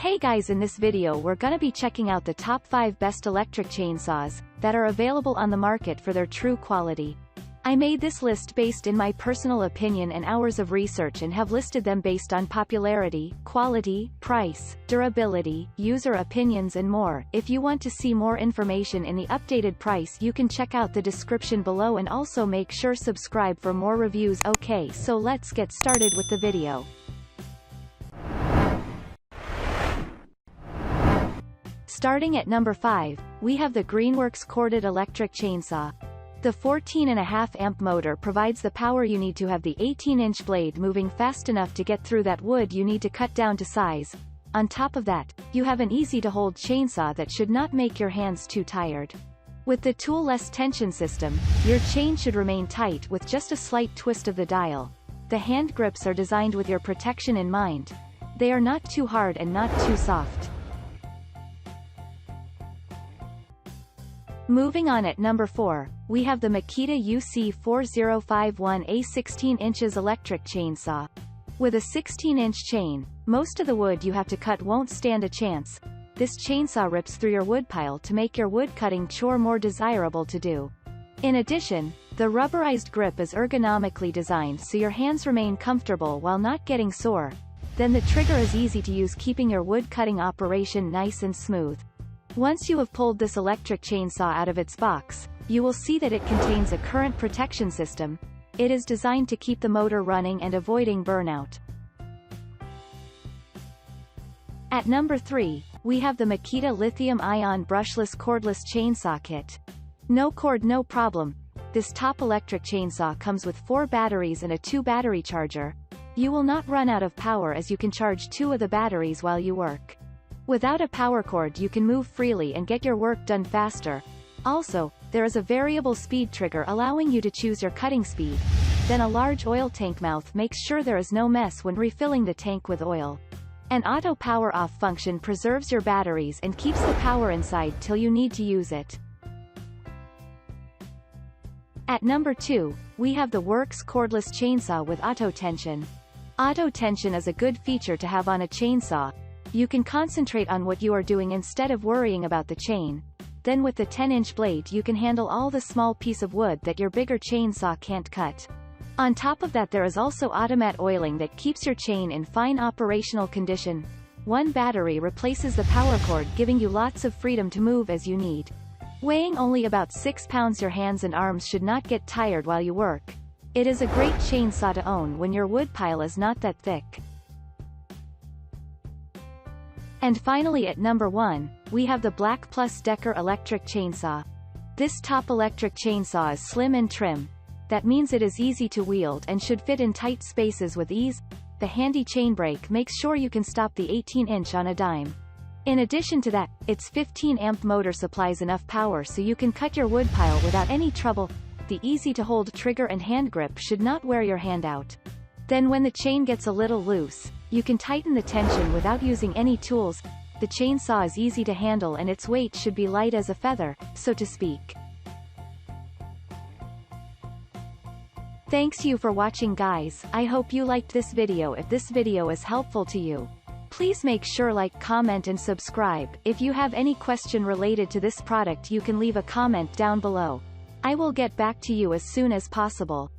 Hey guys, in this video we're gonna be checking out the top 5 best electric chainsaws that are available on the market for their true quality. I made this list based in my personal opinion and hours of research and have listed them based on popularity, quality, price, durability, user opinions and more. If you want to see more information in the updated price, you can check out the description below and also make sure subscribe for more reviews. Okay, so let's get started with the video. Starting at number 5, we have the Greenworks corded electric chainsaw. The 14.5 amp motor provides the power you need to have the 18-inch blade moving fast enough to get through that wood you need to cut down to size. On top of that, you have an easy-to-hold chainsaw that should not make your hands too tired. With the tool-less tension system, your chain should remain tight with just a slight twist of the dial. The hand grips are designed with your protection in mind. They are not too hard and not too soft. Moving on at number 4, we have the Makita UC4051A 16 inches electric chainsaw. With a 16-inch chain, most of the wood you have to cut won't stand a chance. This chainsaw rips through your woodpile to make your wood-cutting chore more desirable to do. In addition, the rubberized grip is ergonomically designed so your hands remain comfortable while not getting sore. Then the trigger is easy to use, keeping your wood-cutting operation nice and smooth. Once you have pulled this electric chainsaw out of its box, you will see that it contains a current protection system. It is designed to keep the motor running and avoiding burnout. At number 3, we have the Makita Lithium-Ion Brushless Cordless Chainsaw Kit. No cord, no problem. This top electric chainsaw comes with 4 batteries and a 2-battery charger. You will not run out of power as you can charge 2 of the batteries while you work. Without a power cord you can move freely and get your work done faster. Also, there is a variable speed trigger allowing you to choose your cutting speed. Then a large oil tank mouth makes sure there is no mess when refilling the tank with oil. An auto power off function preserves your batteries and keeps the power inside till you need to use it. At number 2, we have the Worx cordless chainsaw with auto tension. Auto tension is a good feature to have on a chainsaw. You can concentrate on what you are doing instead of worrying about the chain. Then with the 10-inch blade you can handle all the small piece of wood that your bigger chainsaw can't cut. On top of that, there is also automatic oiling that keeps your chain in fine operational condition. One battery replaces the power cord, giving you lots of freedom to move as you need. Weighing only about 6 pounds, your hands and arms should not get tired while you work. It is a great chainsaw to own when your woodpile is not that thick. And finally at number 1, we have the BLACK+DECKER electric chainsaw. This top electric chainsaw is slim and trim. That means it is easy to wield and should fit in tight spaces with ease. The handy chain brake makes sure you can stop the 18-inch on a dime. In addition to that, its 15-amp motor supplies enough power so you can cut your woodpile without any trouble. The easy-to-hold trigger and hand grip should not wear your hand out. Then when the chain gets a little loose, you can tighten the tension without using any tools. The chainsaw is easy to handle and its weight should be light as a feather, so to speak. Thanks you for watching guys. I hope you liked this video. If this video is helpful to you, please make sure like, comment and subscribe. If you have any question related to this product you can leave a comment down below. I will get back to you as soon as possible.